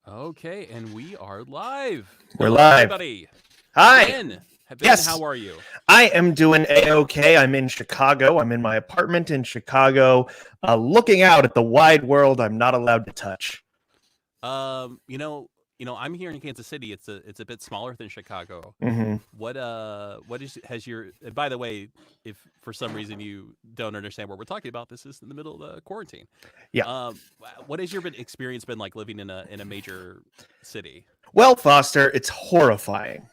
Okay, and we are live. We're Hello, live. everybody. Hi. Ben, Yes. how are you? I am doing A-okay. I'm in Chicago. I'm in my apartment in Chicago, looking out at the wide world I'm not allowed to touch. Um, you know, I'm here in Kansas City. It's a bit smaller than Chicago. Mm-hmm. What has your? And by the way, if for some reason you don't understand what we're talking about, this is in the middle of the quarantine. Yeah. What has your experience been like living in a major city? Well, Foster, it's horrifying.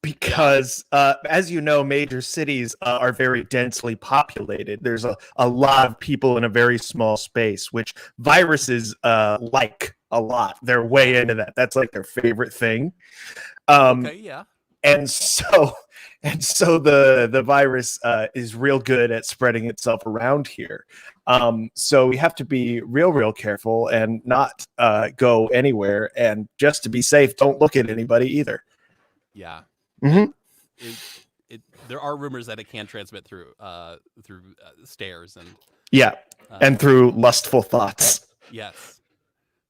Because, as you know, major cities are very densely populated. There's a lot of people in a very small space, which viruses like a lot. They're way into that. That's like their favorite thing. Okay, yeah. And so the virus is real good at spreading itself around here. So we have to be real careful and not go anywhere, and just to be safe, don't look at anybody either. Yeah. Mm-hmm. There are rumors that it can transmit through stairs and Yeah, and through lustful thoughts. yes.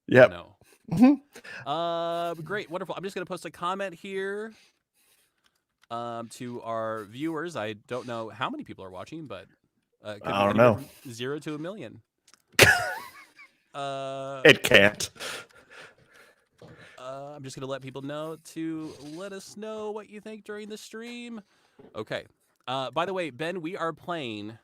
Yep. No. Mm-hmm. Great, wonderful. I'm just gonna post a comment here to our viewers. I don't know how many people are watching, but it could I be don't know. from 0 to 1 million. It can't. I'm just gonna let people know to let us know what you think during the stream. Okay. By the way, Ben, we are playing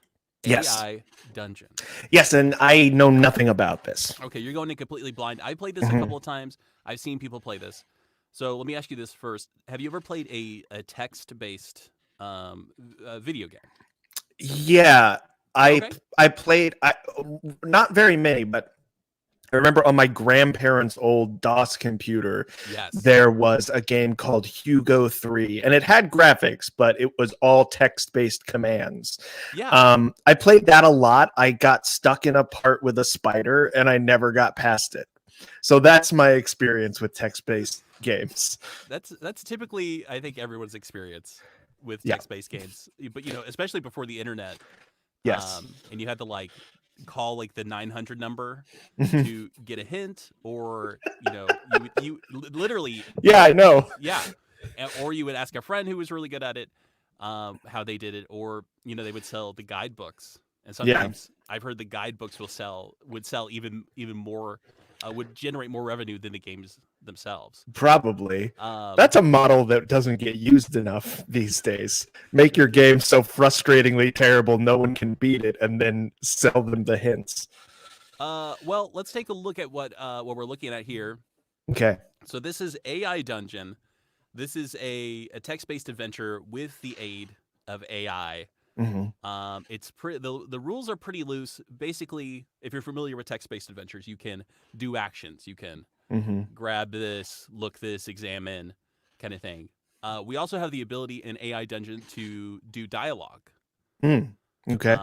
Yes. AI Dungeon. Yes, and I know nothing about this. Okay, you're going in completely blind. I played this a couple of times. I've seen people play this. So let me ask you this first: have you ever played a text-based video game? Yeah, Okay. I played not very many, but I remember on my grandparents' old DOS computer, Yes. there was a game called Hugo 3, and it had graphics, but it was all text-based commands. Yeah. I played that a lot. I got stuck in a part with a spider, and I never got past it. So that's my experience with text-based games. That's typically, I think, everyone's experience with Yeah. text-based games. But especially before the internet. Yes. And you had to call the 900 number Mhm. to get a hint, or you literally Yeah, I know. yeah, or you would ask a friend who was really good at it how they did it, or they would sell the guidebooks, and sometimes I've heard the guidebooks would sell even more, would generate more revenue than the games themselves. Probably. That's a model that doesn't get used enough these days. Make your game so frustratingly terrible no one can beat it, and then sell them the hints. Well, let's take a look at what we're looking at here. Okay. So this is AI Dungeon. This is a text-based adventure with the aid of AI. Mm-hmm. It's the rules are pretty loose. Basically, if you're familiar with text-based adventures, you can do actions. You can grab this, look this, examine, kind of thing. We also have the ability in AI Dungeon to do dialogue. Okay.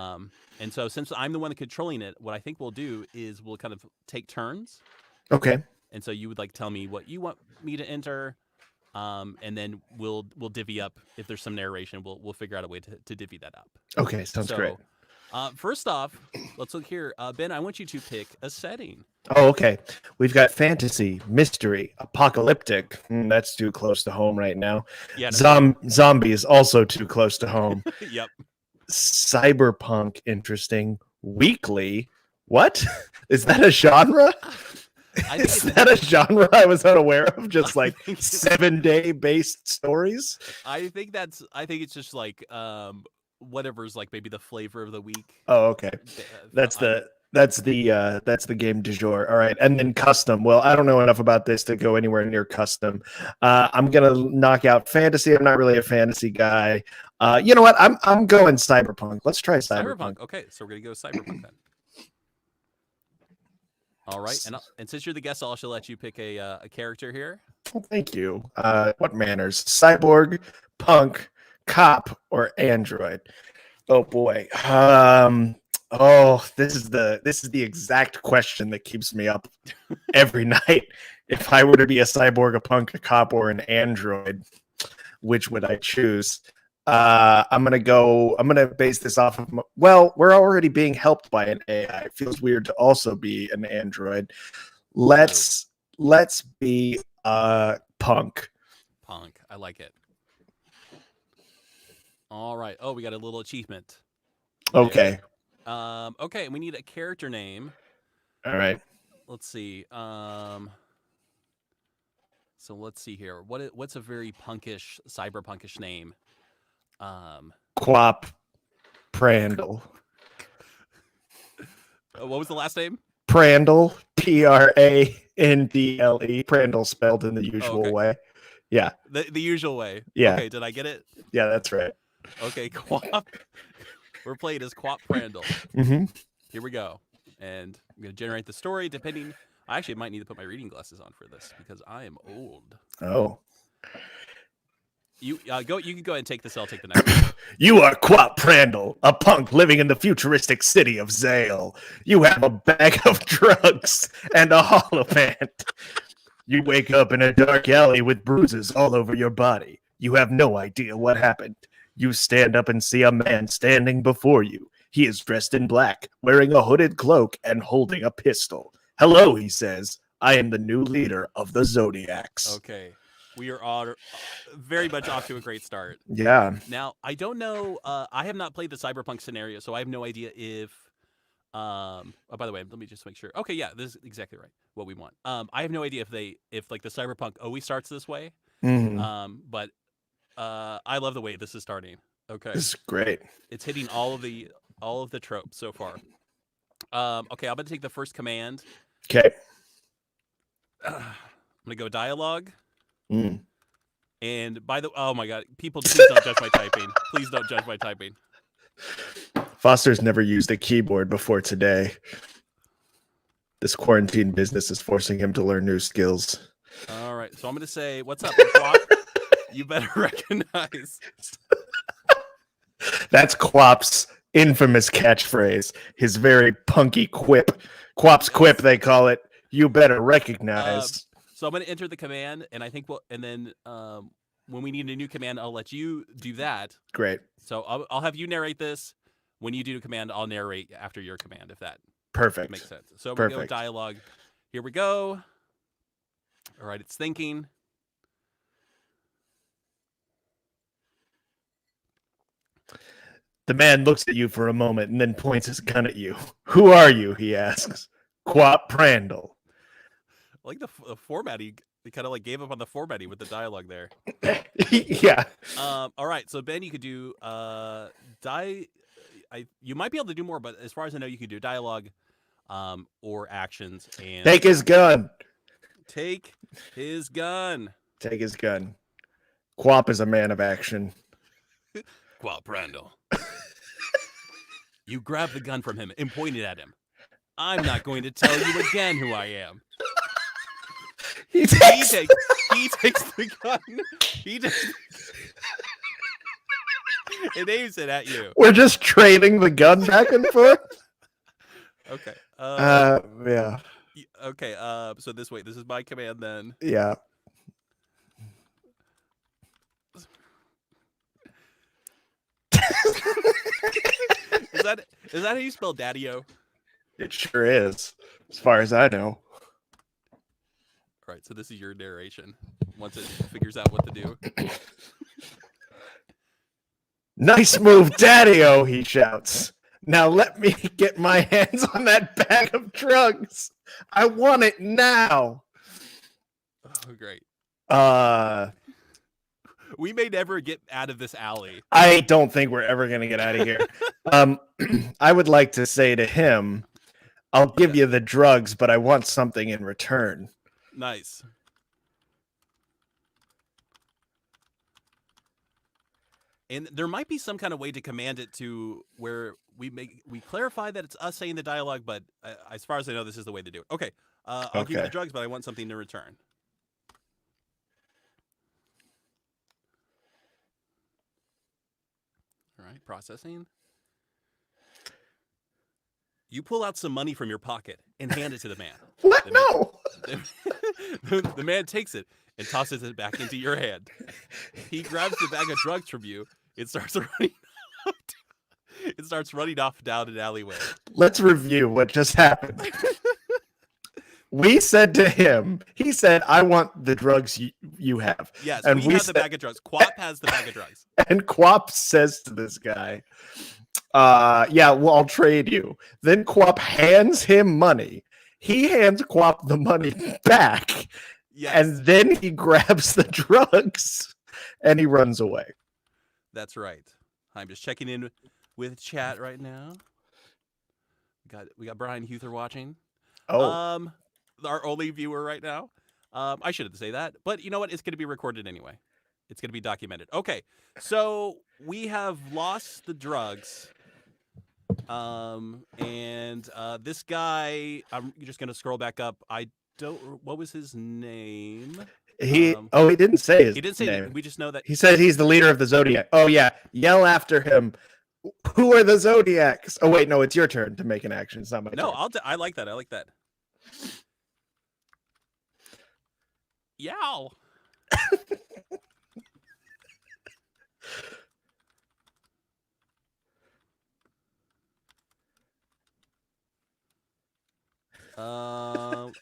And so since I'm the one controlling it, what I think we'll do is we'll kind of take turns. Okay. And so you would tell me what you want me to enter. And then we'll divvy up if there's some narration. We'll figure out a way to divvy that up. Okay, sounds great. First off, let's look here. Ben, I want you to pick a setting. Oh, okay. We've got fantasy, mystery, apocalyptic. That's too close to home right now. Yeah. Zombies, also too close to home. Yep. Cyberpunk, interesting. Weekly. What? Is that a genre? Is that a genre I was unaware of? Just 7-day based stories? I think it's just whatever's maybe the flavor of the week. Oh, okay. That's the game du jour. All right, and then custom. Well, I don't know enough about this to go anywhere near custom. I'm gonna knock out fantasy. I'm not really a fantasy guy. You know what? I'm going cyberpunk. Let's try cyberpunk. Okay, so we're gonna go cyberpunk then. All right, and since you're the guest, I'll also let you pick a character here. Well, thank you. What manners? Cyborg, punk, cop, or android? Oh boy. This is the exact question that keeps me up every night. If I were to be a cyborg, a punk, a cop, or an android, which would I choose? I'm gonna base this off of we're already being helped by an AI. It feels weird to also be an android. Let's be punk. Punk. I like it. All right. Oh, we got a little achievement. Okay. Okay, we need a character name. All right. Let's see. So let's see here. What's a very punkish, cyberpunkish name? Quap Prandle. What was the last name? Prandle. Prandle. Prandle spelled in the usual way. Yeah. The usual way. Yeah. Okay, did I get it? Yeah, that's right. Okay, Quap. We're playing as Quap Prandle. Mm-hmm. Here we go. And I'm going to generate the story depending. I actually might need to put my reading glasses on for this because I am old. Oh. You go. You can go ahead and take this. I'll take the next one. You are Quap Prandle, a punk living in the futuristic city of Zale. You have a bag of drugs and a holoband. You wake up in a dark alley with bruises all over your body. You have no idea what happened. You stand up and see a man standing before you. He is dressed in black, wearing a hooded cloak and holding a pistol. Hello, he says. I am the new leader of the Zodiacs. Okay. We are all very much off to a great start. Yeah. Now, I don't know. I have not played the cyberpunk scenario, so I have no idea if. Oh, by the way, let me just make sure. Okay, yeah, this is exactly right. What we want. I have no idea if like the cyberpunk always starts this way. Mm-hmm. But I love the way this is starting. Okay, this is great. It's hitting all of the tropes so far. Okay, I'm gonna take the first command. Okay. I'm gonna go dialogue. Mm. And oh my god, people, please don't judge my typing. Please don't judge my typing. Foster's never used a keyboard before today. This quarantine business is forcing him to learn new skills. All right, so I'm gonna say, "What's up, Quap? You better recognize." That's Quap's infamous catchphrase. His very punky quip. Quap's quip, they call it. You better recognize. So I'm going to enter the command, and I think and then when we need a new command, I'll let you do that. Great. So I'll have you narrate this. When you do a command, I'll narrate after your command, if that makes sense. So we go dialogue. Here we go. All right, it's thinking. The man looks at you for a moment and then points his gun at you. Who are you? He asks. Quap Prandle. I like the format. He kind of like gave up on the formatting with the dialogue there. Yeah. All right. So Ben, you could do you might be able to do more, but as far as I know, you can do dialogue, or actions. And take his gun. Take his gun. Take his gun. Quap is a man of action. Quap Prandle. You grab the gun from him and point it at him. I'm not going to tell you again who I am. He takes the gun. It aims it at you. We're just trading the gun back and forth. Okay. Yeah. Okay. So this is my command then. Yeah. Is that how you spell Daddy-O? It sure is, as far as I know. All right, so this is your narration once it figures out what to do. Nice move, Daddy-O, he shouts. Now let me get my hands on that bag of drugs. I want it now. Oh, great. We may never get out of this alley. I don't think we're ever going to get out of here. I would like to say to him, I'll give you the drugs, but I want something in return. Nice. And there might be some kind of way to command it to where we clarify that it's us saying the dialogue, but as far as I know, this is the way to do it. Okay. I'll give you the drugs, but I want something in return. All right, processing. You pull out some money from your pocket and hand it to the man. What? No. The man takes it and tosses it back into your hand. He grabs the bag of drugs from you. It starts running off down an alleyway. Let's review what just happened. We said to him, he said, "I want the drugs you have." Yes, and we have the bag of drugs. Quap has the bag of drugs. And Quap says to this guy, "Yeah, well, I'll trade you." Then Quap hands him money. He hands Quap the money back, and then he grabs the drugs and he runs away. That's right. I'm just checking in with chat right now. We got Brian Huther watching. Oh, our only viewer right now. I shouldn't say that, but you know what? It's going to be recorded anyway. It's going to be documented. Okay, so we have lost the drugs. And this guy, I'm just going to scroll back up. What was his name? he didn't say his name. He didn't say name. We just know that. He said he's the leader of the Zodiac. Oh, yeah. Yell after him. Who are the Zodiacs? Oh, wait, no, it's your turn to make an action. It's not my turn. No, I like that. I like that. Yow.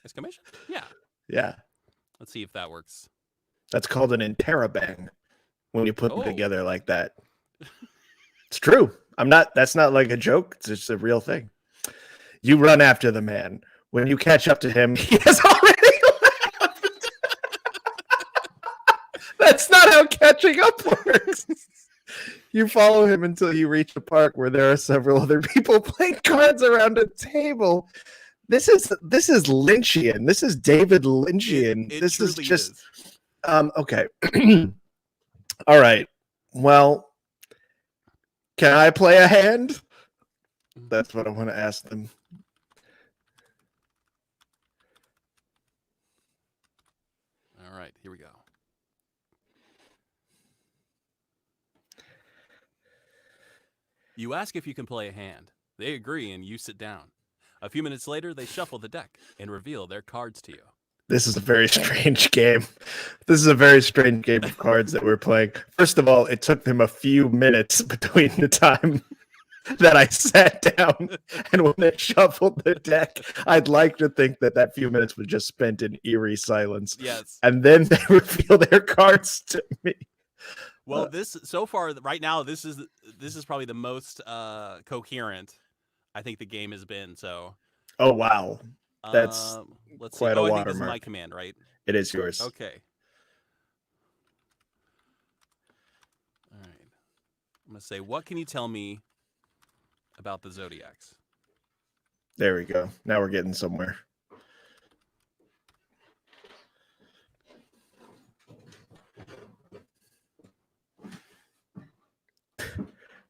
Exclamation? Yeah. Yeah. Let's see if that works. That's called an interrobang when you put them together like that. It's true. That's not like a joke. It's just a real thing. You run after the man. When you catch up to him, he has already left. That's not how catching up works. You follow him until you reach a park where there are several other people playing cards around a table. This is Lynchian. This is David Lynchian. This is just okay. All right. Well, can I play a hand? That's what I want to ask them. All right, here we go. You ask if you can play a hand. They agree, and you sit down. A few minutes later, they shuffle the deck and reveal their cards to you. This is a very strange game. This is a very strange game of cards that we're playing. First of all, it took them a few minutes between the time that I sat down and when they shuffled the deck. I'd like to think that few minutes was just spent in eerie silence. Yes. And then they reveal their cards to me. Well, this so far right now, this is probably the most coherent I think the game has been. So. Oh wow, that's let's quite see. a I think watermark. this is my command, right? It is yours. Okay. All right. I'm gonna say, what can you tell me about the Zodiacs? There we go. Now we're getting somewhere.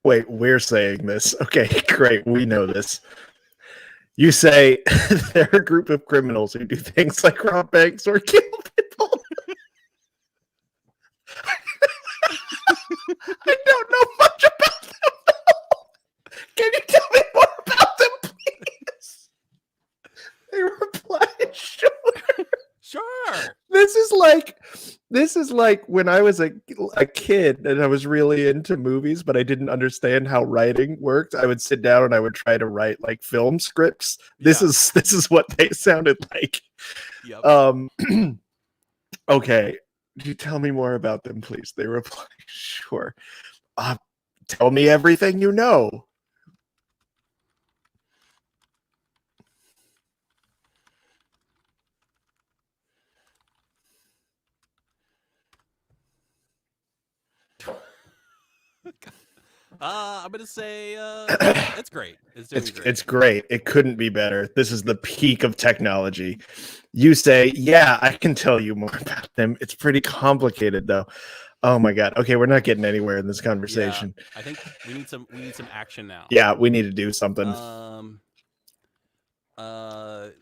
Wait, we're saying this. Okay, great. We know this. You say they're a group of criminals who do things like rob banks or kill people. I don't know much about them. Can you tell me more about them, please? They reply, sure. Sure. This is like when I was a kid and I was really into movies, but I didn't understand how writing worked. I would sit down and I would try to write like film scripts. This is what they sounded like. Yep. Okay. Could you tell me more about them, please? They reply, sure. Tell me everything you know. I'm gonna say it's great. It's great. It couldn't be better. This is the peak of technology. You say, yeah, I can tell you more about them. It's pretty complicated though. Oh my god. Okay, we're not getting anywhere in this conversation. Yeah, I think we need some action now. Yeah, we need to do something. I'm gonna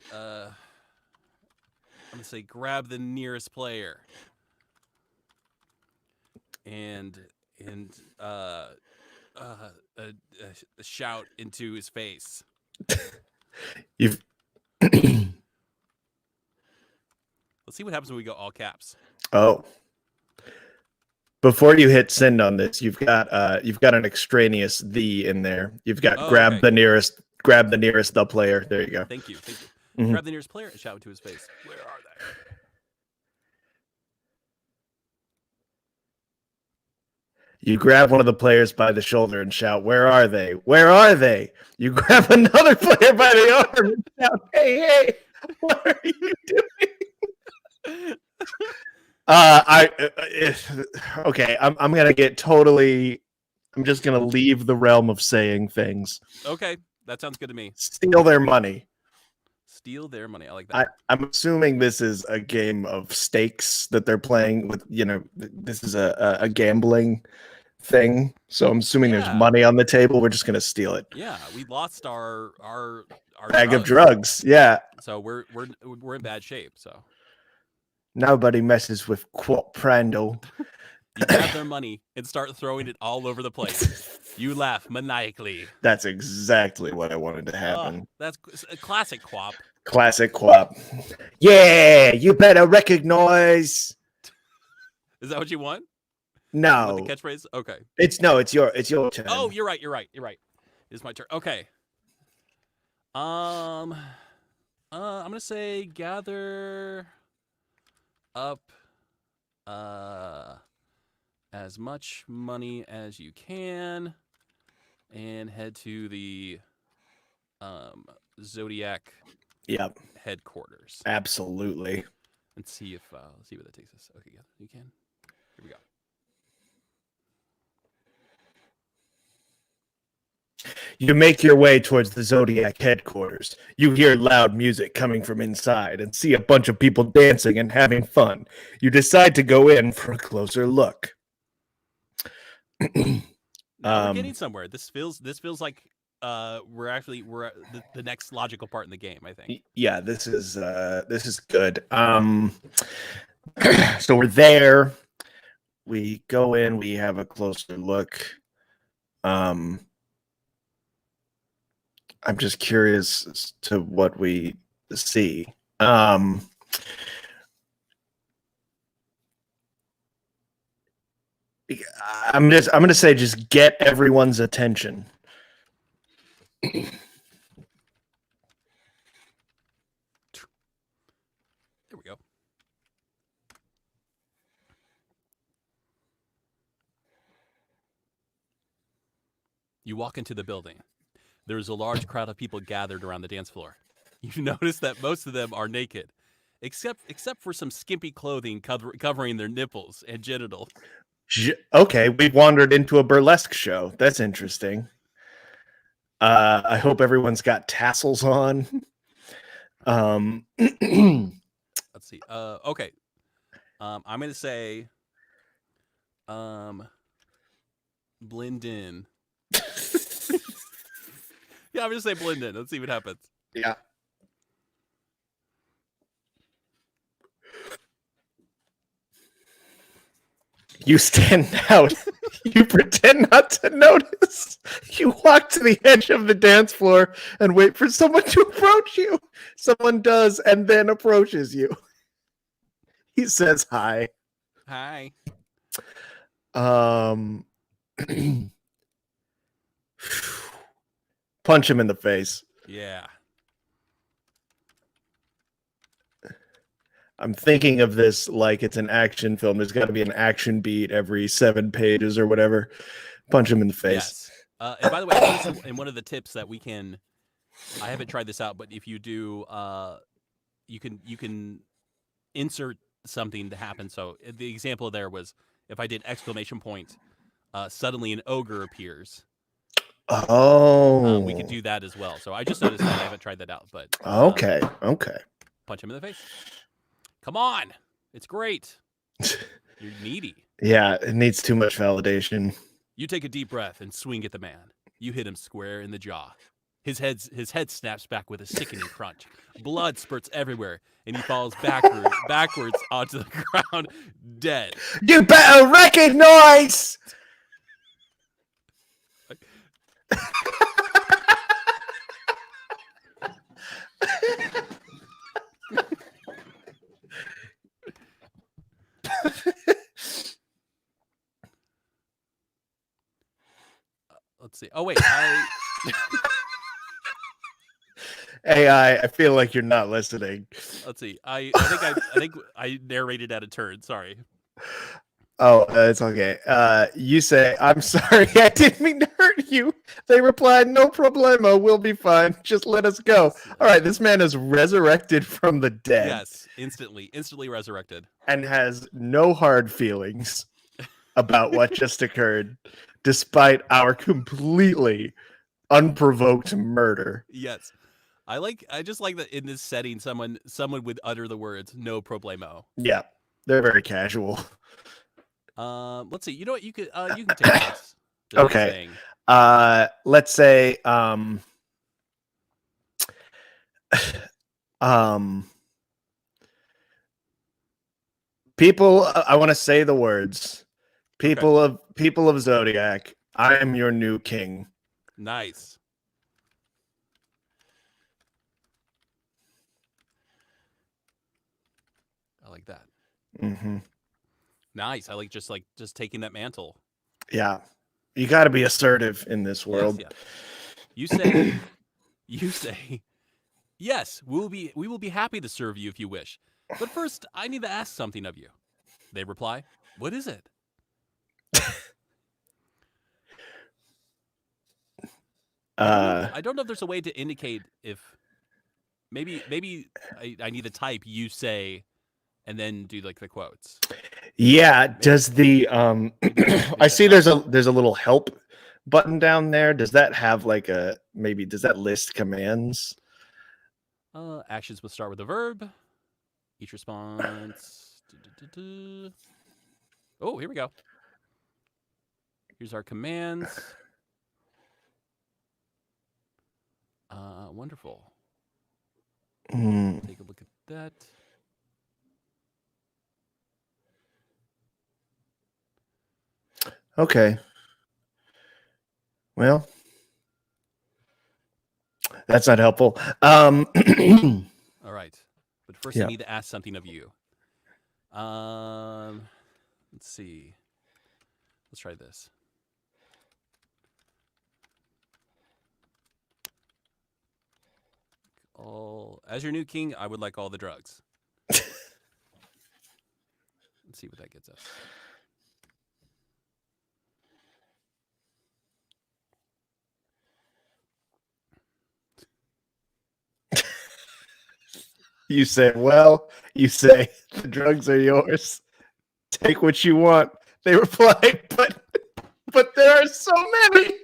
say grab the nearest player and shout into his face. You've Let's see what happens when we go all caps. Oh. Before you hit send on this, you've got an extraneous "the" in there. You've got grab the nearest the player. There you go. Thank you. Grab the nearest player and shout into his face. Where are they? You grab one of the players by the shoulder and shout, "Where are they? Where are they?" You grab another player by the arm and shout, "Hey, what are you doing?" Okay. I'm gonna get totally. I'm just gonna leave the realm of saying things. Okay, that sounds good to me. Steal their money. Steal their money. I like that. I'm assuming this is a game of stakes that they're playing with. This is a gambling thing. So I'm assuming there's money on the table. We're just gonna steal it. Yeah, we lost our bag of drugs. Yeah. So we're in bad shape. So nobody messes with Quat Prandle. You grab their money and start throwing it all over the place. You laugh maniacally. That's exactly what I wanted to happen. That's a classic Quap. Classic Quap. Yeah, you better recognize. Is that what you want? No. With the catchphrase? Okay. It's your turn. Oh, you're right. It's my turn. Okay. I'm gonna say gather up as much money as you can and head to the Zodiac headquarters. Absolutely. And see if let's see where that takes us. Okay, yeah, you can. Here we go. You make your way towards the Zodiac headquarters. You hear loud music coming from inside and see a bunch of people dancing and having fun. You decide to go in for a closer look. We're getting somewhere. This feels like we're at the next logical part in the game, I think. Yeah, this is good. So we're there. We go in, we have a closer look. I'm just curious as to what we see. I'm gonna say just get everyone's attention. There we go. You walk into the building. There is a large crowd of people gathered around the dance floor. You notice that most of them are naked, except for some skimpy clothing covering their nipples and genitals. Okay, we wandered into a burlesque show. That's interesting. I hope everyone's got tassels on. Let's see. Okay. I'm gonna say, blend in. Yeah, I'm gonna say blend in. Let's see what happens. Yeah. You stand out. You pretend not to notice. You walk to the edge of the dance floor and wait for someone to approach you. Someone does and then approaches you. He says hi. Hi. Punch him in the face. Yeah. I'm thinking of this like it's an action film. There's got to be an action beat every 7 pages or whatever. Punch him in the face. Yes. And by the way, in one of the tips that we can, I haven't tried this out, but if you do, you can insert something to happen. So the example there was if I did ! Suddenly an ogre appears. Oh. We could do that as well. So I just noticed that. I haven't tried that out, but okay. Punch him in the face. Come on. It's great. You're needy. Yeah, it needs too much validation. You take a deep breath and swing at the man. You hit him square in the jaw. His head snaps back with a sickening crunch. Blood spurts everywhere, and he falls backwards onto the ground, dead. You better recognize! Let's see. Oh, wait. AI, I feel like you're not listening. Let's see. I think I narrated out of turn. Sorry. Oh, it's okay. You say, I'm sorry, I didn't mean to hurt you. They replied, no problemo, we'll be fine. Just let us go. All right, this man is resurrected from the dead. Yes, instantly resurrected. And has no hard feelings about what just occurred, despite our completely unprovoked murder. Yes. I just like that in this setting someone would utter the words no problemo. Yeah. They're very casual. Let's see. You know what? You can take this. Okay. Let's say people, I want to say the words. People of Zodiac, I am your new king. Nice. I like that. Mm-hmm. Nice. I like just taking that mantle. Yeah. You got to be assertive in this world. Yes, you say, yes, we will be happy to serve you if you wish. But first, I need to ask something of you. They reply, what is it? I don't know if there's a way to indicate if maybe I need to type you say and then do like the quotes. Yeah, does the I see there's a little help button down there. Does that have like a does that list commands? Actions will start with a verb. Each response. Oh, here we go. Here's our commands. Wonderful. Take a look at that. Okay. Well, that's not helpful. All right. But first I need to ask something of you. Let's see. Let's try this. As your new king, I would like all the drugs. Let's see what that gets us. You say, the drugs are yours. Take what you want. They reply, but there are so many.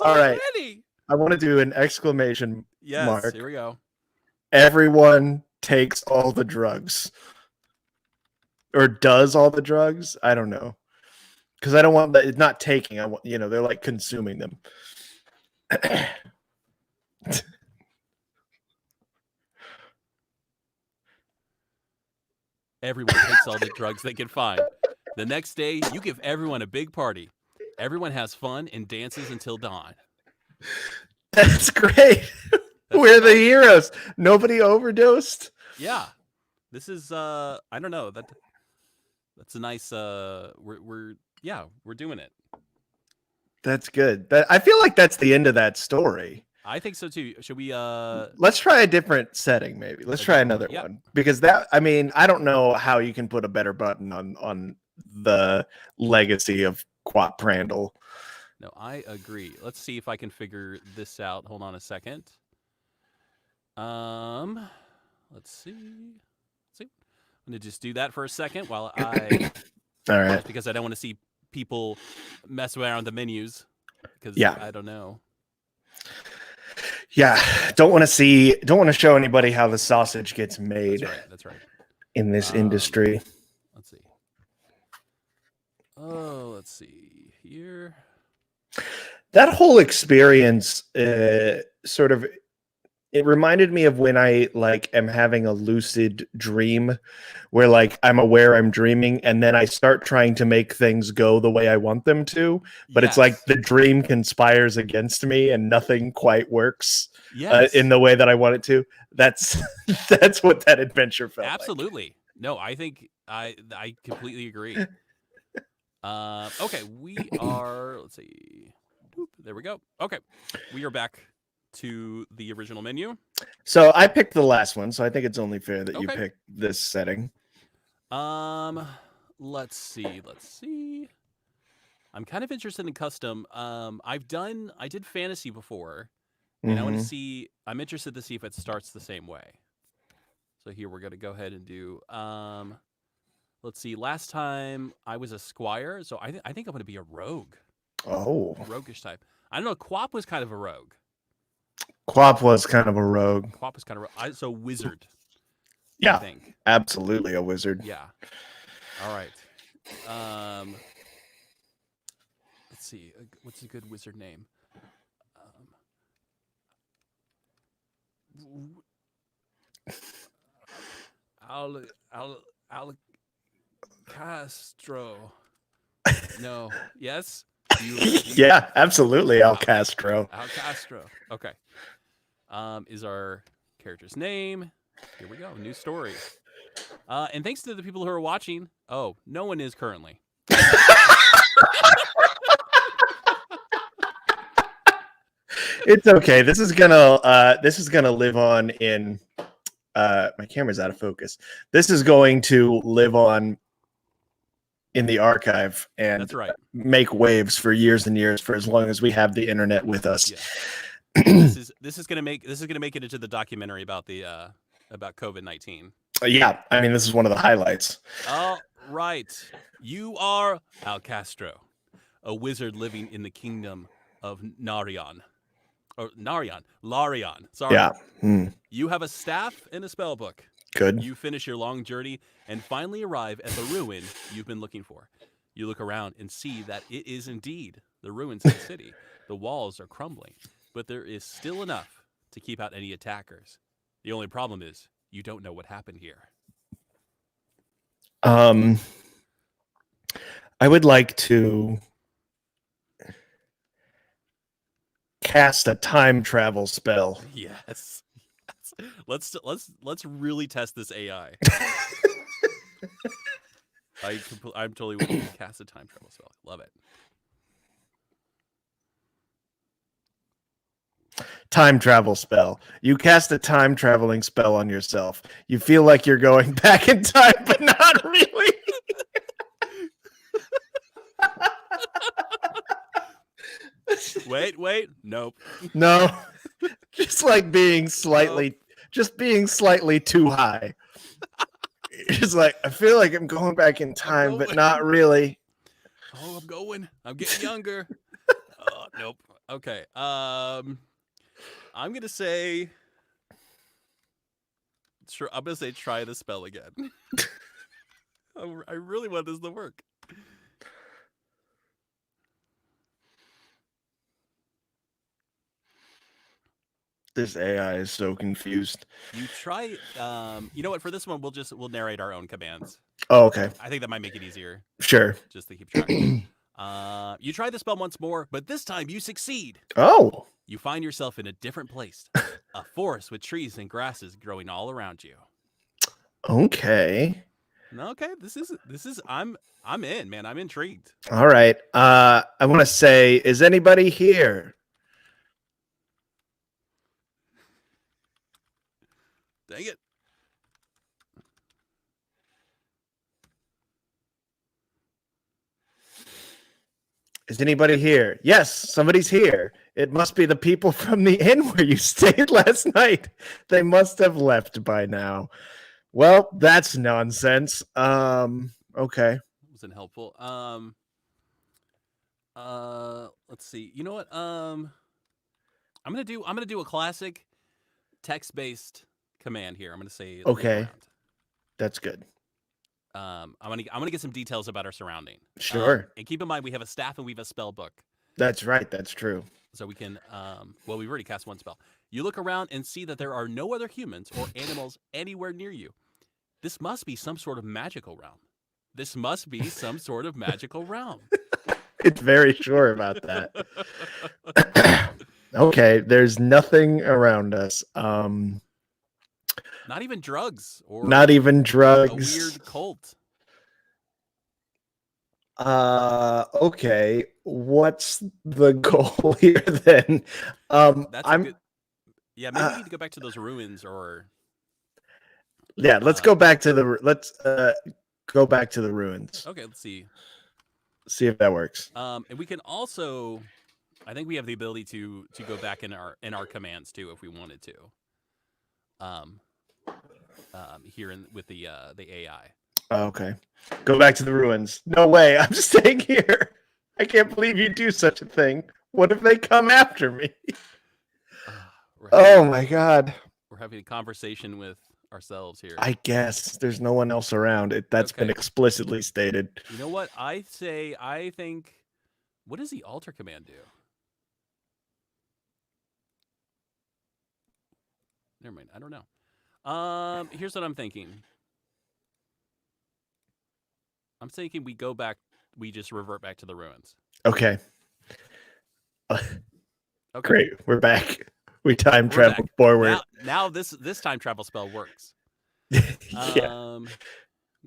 All right. Many. I want to do an exclamation mark. Here we go. Everyone takes all the drugs. Or does all the drugs? I don't know. Because I don't want that. It's not taking. I want, they're like consuming them. Everyone takes all the drugs they can find. The next day, you give everyone a big party. Everyone has fun and dances until dawn. That's great. We're the heroes. Nobody overdosed. Yeah. This is I don't know. That's a nice we're doing it. That's good. I feel like that's the end of that story. I think so too. Should we let's try a different setting maybe. Let's try another one. Because I don't know how you can put a better button on the legacy of Quat Prandl. No, I agree. Let's see if I can figure this out. Hold on a second. Let's see. I'm gonna just do that for a second while I all right. Because I don't want to see people mess around the menus. Because I don't know. Yeah, don't want to show anybody how the sausage gets made. That's right. In this industry. Let's see. Oh, let's see here. That whole experience sort of, it reminded me of when I am having a lucid dream where I'm aware I'm dreaming and then I start trying to make things go the way I want them to, but it's like the dream conspires against me and nothing quite works in the way that I want it to. That's what that adventure felt Absolutely. No, I think I completely agree. Okay, we are, let's see. There we go. Okay, we are back to the original menu. So I picked the last one, so I think it's only fair that you Okay. pick this setting. Let's see. I'm kind of interested in custom. I did fantasy before, and I'm interested to see if it starts the same way. So here we're gonna go ahead and do. Let's see. Last time I was a squire, so I think I'm gonna be a rogue. Oh, Roguish type. I don't know. Quap was kind of a rogue. Quap was kind of a rogue. Quap was kind of so wizard. Yeah, I think. Absolutely a wizard. Yeah. All right. Let's see. What's a good wizard name? Al Castro. No. Yes. Yeah, absolutely. Al Castro. Al Castro. Okay. Is our character's name? Here we go. New story. And thanks to the people who are watching. Oh, no one is currently. It's okay. This is gonna live on in. My camera's out of focus. This is going to live on in the archive and That's right. Make waves for years and years, for as long as we have the internet with us. Yeah. this is gonna make it into the documentary about the about COVID-19. Yeah, I mean, this is one of the highlights. All right, you are Al Castro, a wizard living in the kingdom of Larion. Sorry. Yeah. You have a staff and a spell book. Good. You finish your long journey and finally arrive at the ruin you've been looking for. You look around and see that it is indeed the ruins of the city. The walls are crumbling, but there is still enough to keep out any attackers. The only problem is you don't know what happened here. I would like to cast a time travel spell. Yes. Let's really test this AI. I'm totally willing to cast a time travel spell. Love it. Time travel spell. You cast a time traveling spell on yourself. You feel like you're going back in time, but not really. Wait. Nope. No. Just like being slightly too high. It's like, I feel like I'm going back in time, but not really. Oh, I'm getting younger. Nope. Okay. I'm gonna say try the spell again. I really want this to work. This AI is so confused. You try. You know what? For this one, we'll narrate our own commands. Oh, okay. I think that might make it easier. Sure. Just to keep track. You try the spell once more, but this time you succeed. Oh. You find yourself in a different place, a forest with trees and grasses growing all around you. Okay. Okay. This is. I'm in, man. I'm intrigued. All right. I want to say, is anybody here? Dang it. Is anybody here? Yes, somebody's here. It must be the people from the inn where you stayed last night. They must have left by now. Well, that's nonsense. Okay. Wasn't helpful. Let's see. You know what? I'm gonna do a classic text-based command here. I'm gonna say okay. That's good. I'm gonna get some details about our surrounding. Sure. And keep in mind we have a staff and we have a spell book. That's right. That's true. So we can we've already cast one spell. You look around and see that there are no other humans or animals anywhere near you. This must be some sort of magical realm. It's very sure about that. Okay, there's nothing around us. Not even drugs or a weird cult. Okay. What's the goal here then? Yeah, maybe we need to go back to those ruins, or yeah, let's go back to the ruins. Okay, let's see. See if that works. And we can also, I think we have the ability to go back in our commands too if we wanted to. Here with the AI. Okay, go back to the ruins. No way, I'm staying here. I can't believe you do such a thing. What if they come after me? Oh my god. We're having a conversation with ourselves here. I guess there's no one else around. That's been explicitly stated. You know what? I think, what does the alter command do? Never mind. I don't know. Here's what I'm thinking. I'm thinking we go back. We just revert back to the ruins. Okay. Okay. Great. We're back. We time travel forward. Now this time travel spell works. Yeah.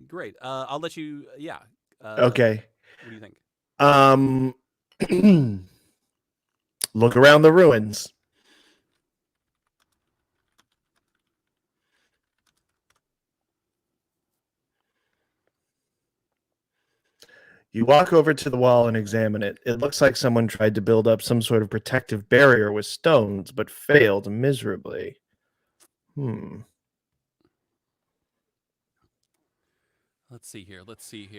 Great. I'll let you. Yeah. Okay. What do you think? Look around the ruins. You walk over to the wall and examine it. It looks like someone tried to build up some sort of protective barrier with stones, but failed miserably. Let's see here. Let's see.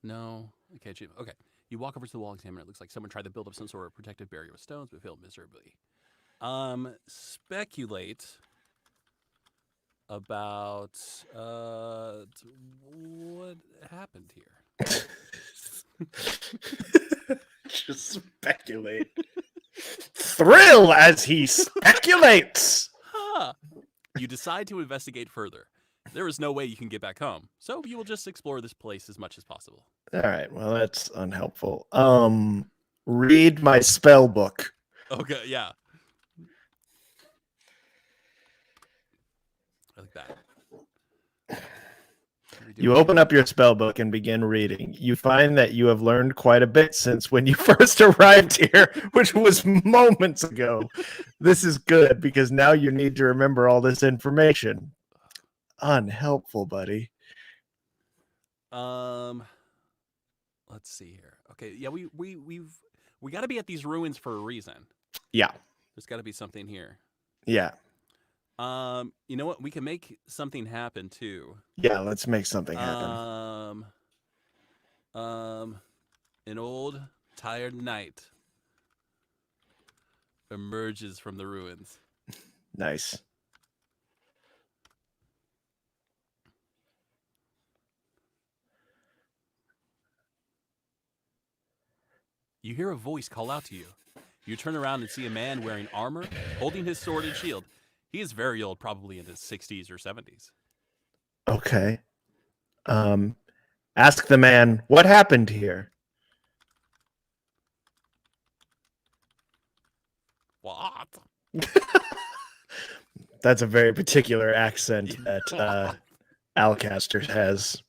No. Okay. Okay. You walk over to the wall and examine it. It looks like someone tried to build up some sort of protective barrier with stones, but failed miserably. Speculate about what happened here. Just speculate. Thrill as he speculates. You decide to investigate further. There is no way you can get back home, so you will just explore this place as much as possible. All right. Well, that's unhelpful. Read my spell book. Okay. Yeah. I like that. You open up your spell book and begin reading. You find that you have learned quite a bit since when you first arrived here, which was moments ago. This is good because now you need to remember all this information. Unhelpful, buddy. Let's see here. Okay, yeah, we got to be at these ruins for a reason. Yeah. There's got to be something here. Yeah. You know what? We can make something happen too. Yeah, let's make something happen. An old, tired knight emerges from the ruins. Nice. You hear a voice call out to you. You turn around and see a man wearing armor, holding his sword and shield. He is very old, probably in his 60s or 70s. Okay. Ask the man, what happened here? What? That's a very particular accent that Alcaster has.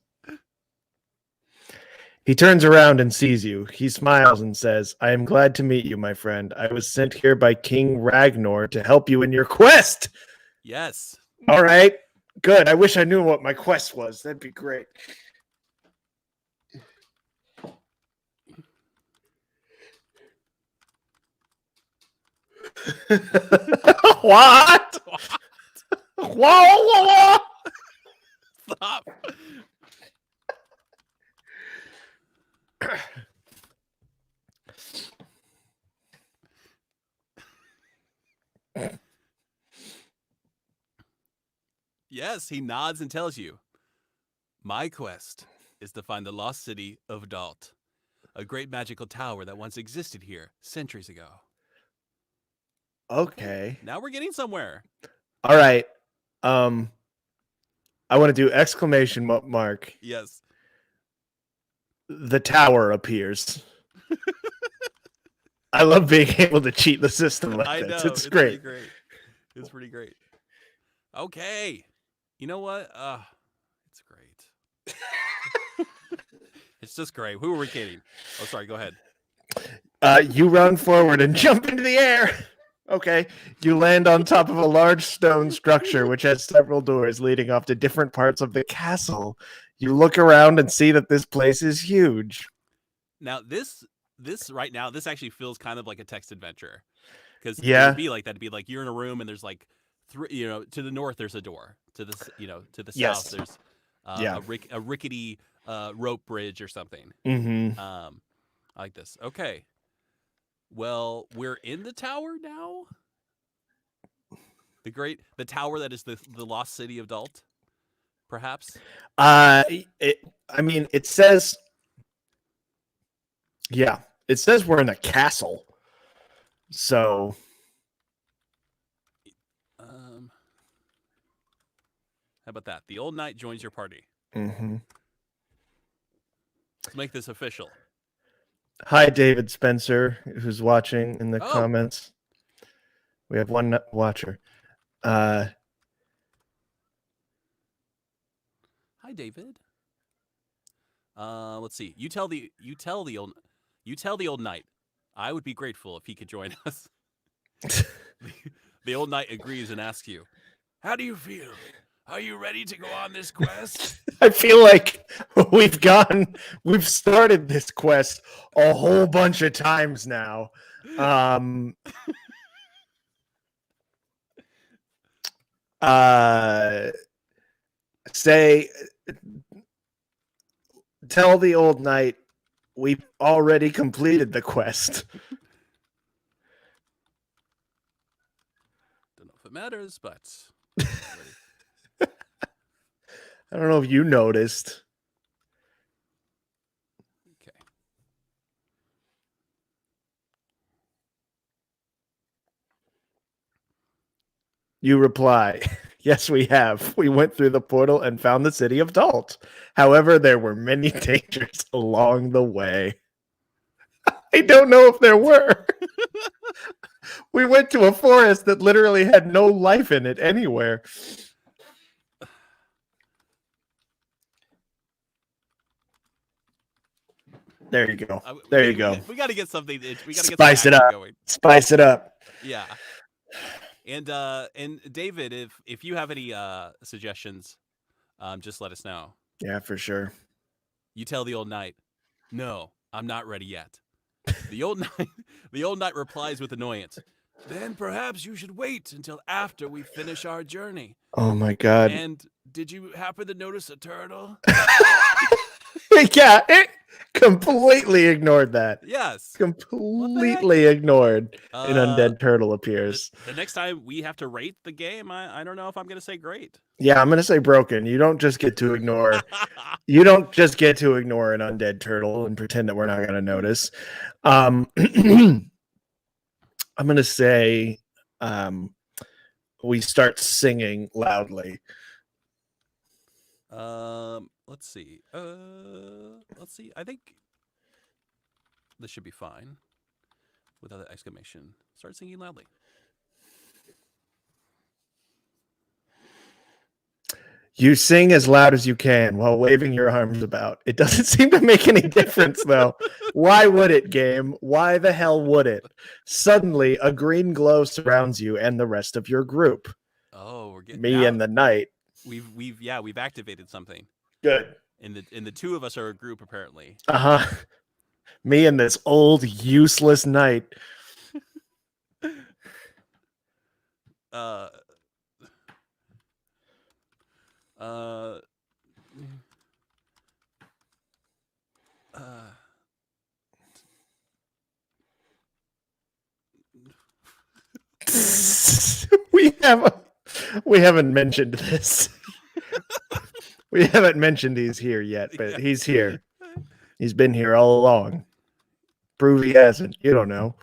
He turns around and sees you. He smiles and says, I am glad to meet you, my friend. I was sent here by King Ragnar to help you in your quest. Yes. All right. Good. I wish I knew what my quest was. That'd be great. What? Whoa. Stop. Yes, he nods and tells you, my quest is to find the lost city of Dalt, a great magical tower that once existed here centuries ago. Okay. Now we're getting somewhere. All right. I want to do exclamation mark. Yes. The tower appears. I love being able to cheat the system like this. It's great. Pretty great. It's pretty great. Okay. You know what? It's great. It's just great. Who are we kidding? Oh, sorry. Go ahead. You run forward and jump into the air. Okay. You land on top of a large stone structure which has several doors leading off to different parts of the castle. You look around and see that this place is huge. Now, this right now, this actually feels kind of like a text adventure. Because it Yeah. would be like that. It'd be like you're in a room and there's like to the north there's a door. To the to the Yes. south there's Yeah. a rickety rope bridge or something. Mm-hmm. I like this. Okay. Well, we're in the tower now. The tower that is the lost city of Dalt, perhaps. It says, yeah, it says we're in a castle. So, how about that? The old knight joins your party. mm-hmm. Let's make this official. Hi, David Spencer, who's watching in the comments. We have one watcher. Hi, David. Let's see. You tell the old knight. I would be grateful if he could join us. The old knight agrees and asks you, "How do you feel? Are you ready to go on this quest?" I feel like we've started this quest a whole bunch of times now. Tell the old knight we've already completed the quest. Don't know if it matters, but I don't know if you noticed. Okay. You reply, "Yes, we have. We went through the portal and found the city of Dalt. However, there were many dangers along the way." I don't know if there were. We went to a forest that literally had no life in it anywhere. There you go. There you go. We got to get something. We got to get Spice it up. going. Spice it up. Yeah. And David, if you have any suggestions, just let us know. Yeah, for sure. You tell the old knight, "No, I'm not ready yet." The old knight replies with annoyance, "Then perhaps you should wait until after we finish our journey." Oh my god. And did you happen to notice a turtle? Yeah, it completely ignored that. Yes. Completely ignored. An undead turtle appears. The next time we have to rate the game, I don't know if I'm going to say great. Yeah, I'm going to say broken. You don't just get to ignore an undead turtle and pretend that we're not going to notice. I'm going to say we start singing loudly. Let's see. I think this should be fine without the exclamation. Start singing loudly. You sing as loud as you can while waving your arms about. It doesn't seem to make any difference, though. Why would it, game? Why the hell would it? Suddenly, a green glow surrounds you and the rest of your group. Oh, we're getting me and the knight. We've activated something. Good. And the two of us are a group, apparently. Me and this old useless knight. We haven't mentioned this. We haven't mentioned he's here yet, but he's here. He's been here all along. Prove he hasn't. You don't know.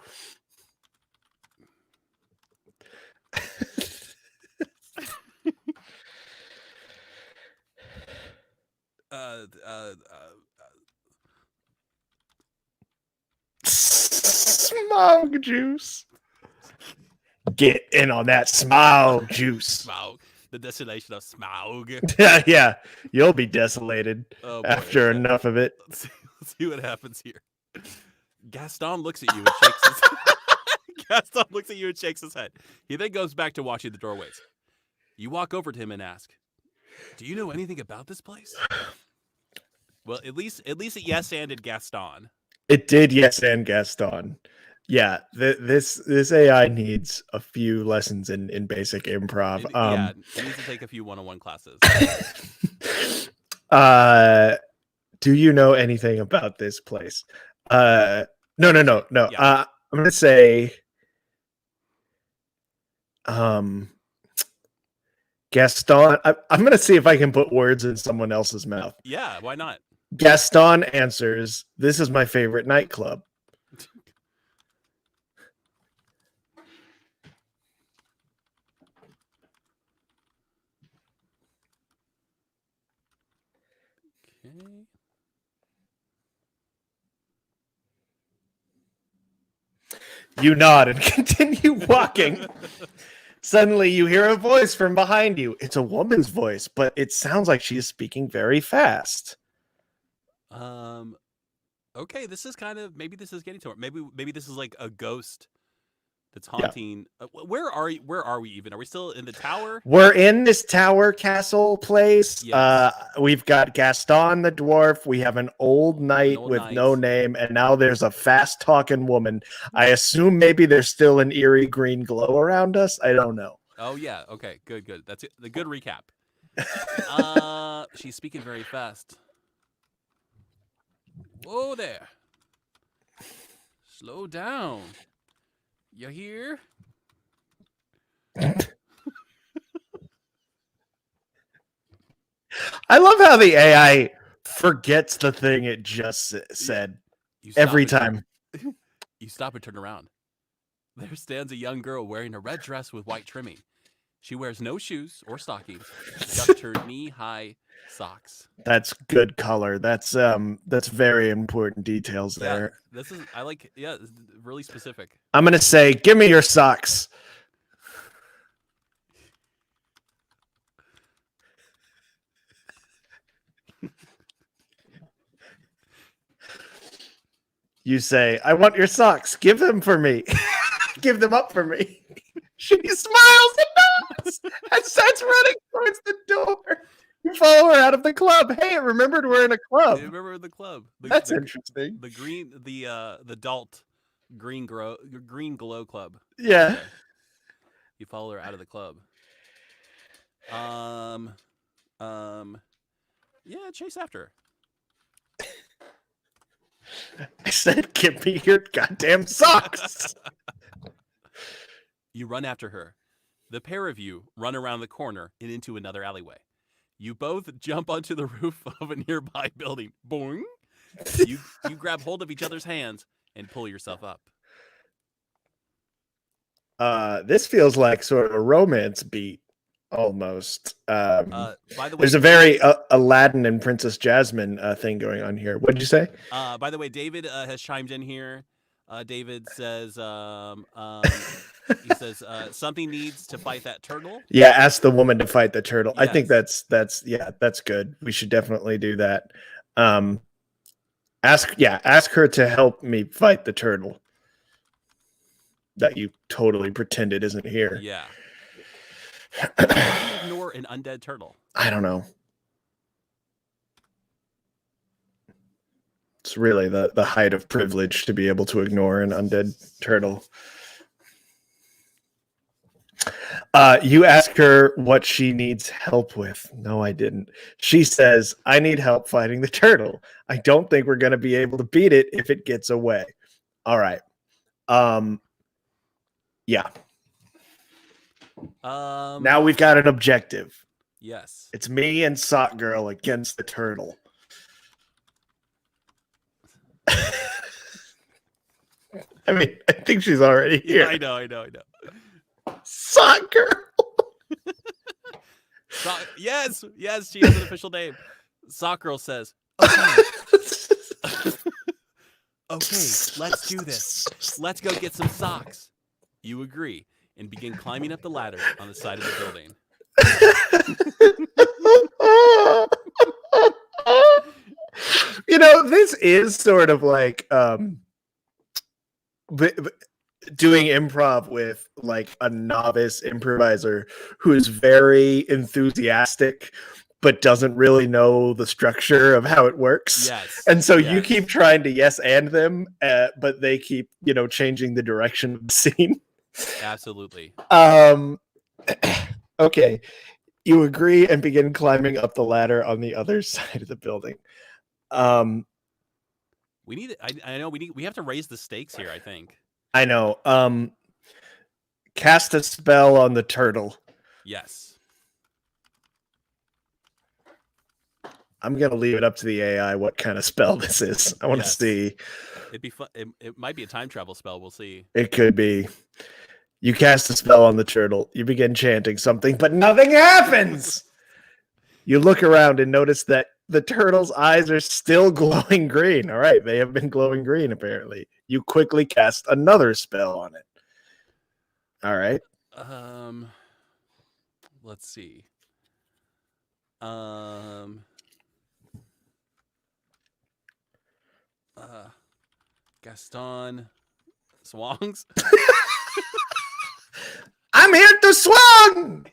Smog juice. Get in on that smog juice. Smog. The desolation of smog. Yeah. You'll be desolated after enough of it. Let's see what happens here. Gaston looks at you and shakes his Gaston looks at you and shakes his head. He then goes back to watching the doorways. You walk over to him and ask, "Do you know anything about this place?" Well, at least it yes-anded Gaston. It did yes and Gaston. Yeah, this AI needs a few lessons in basic improv. It needs to take a few one-on-one classes. Do you know anything about this place? No. Yeah. I'm gonna say, Gaston. I'm gonna see if I can put words in someone else's mouth. Yeah, why not? Gaston answers, "This is my favorite nightclub." Okay. You nod and continue walking. Suddenly, you hear a voice from behind you. It's a woman's voice, but it sounds like she is speaking very fast. Okay, this is kind of, maybe this is getting to it. Maybe this is like a ghost that's haunting. Yeah. Where are we even? Are we still in the tower? We're in this tower castle place. Yes. We've got Gaston the dwarf. We have an old knight with no name, and now there's a fast talking woman. I assume maybe there's still an eerie green glow around us. I don't know. Oh yeah. Okay. Good. That's it. The good recap. She's speaking very fast. Whoa there. Slow down. You hear? I love how the AI forgets the thing it just said every time. You stop and turn around. There stands a young girl wearing a red dress with white trimming. She wears no shoes or stockings, just her knee-high socks. That's good color. That's very important details there. This is really specific. I'm gonna say, "Give me your socks." You say, "I want your socks. Give them for me. Give them up for me." She smiles and nods and starts running towards the door. You follow her out of the club. Hey, I remembered we're in a club. I remember the club. That's interesting. The Dalt Green Glow Club. Yeah. Okay. You follow her out of the club. Yeah, chase after her. I said, "Give me your goddamn socks." You run after her. The pair of you run around the corner and into another alleyway. You both jump onto the roof of a nearby building. Boing! You grab hold of each other's hands and pull yourself up. This feels like sort of a romance beat, almost. By the way, there's a very Aladdin and Princess Jasmine thing going on here. What did you say? By the way, David has chimed in here. David says, he says, something needs to fight that turtle. Yeah, ask the woman to fight the turtle. Yes. I think that's good. We should definitely do that. Ask her to help me fight the turtle that you totally pretended isn't here. Yeah. How do you ignore an undead turtle? I don't know. It's really the height of privilege to be able to ignore an undead turtle. You ask her what she needs help with. No, I didn't. She says, "I need help fighting the turtle. I don't think we're going to be able to beat it if it gets away." All right. Yeah. Now we've got an objective. Yes. It's me and Sock Girl against the turtle. I mean, I think she's already here. Yeah, I know. Sock Girl. Yes, she has an official name. Sock Girl says, "Okay, let's do this. Let's go get some socks." You agree and begin climbing up the ladder on the side of the building. This is sort of like doing improv with like a novice improviser who's very enthusiastic but doesn't really know the structure of how it works. Yes. And so you keep trying to yes and them, but they keep, changing the direction of the scene. Absolutely. Okay. You agree and begin climbing up the ladder on the other side of the building. We need. I know we have to raise the stakes here, I think. I know. Cast a spell on the turtle. Yes. I'm gonna leave it up to the AI what kind of spell this is. I want to see. It'd be fun. It might be a time travel spell. We'll see. It could be. You cast a spell on the turtle. You begin chanting something, but nothing happens. You look around and notice that the turtle's eyes are still glowing green. All right, they have been glowing green apparently. You quickly cast another spell on it. All right. Let's see. Gaston Swangs. I'm here to swung.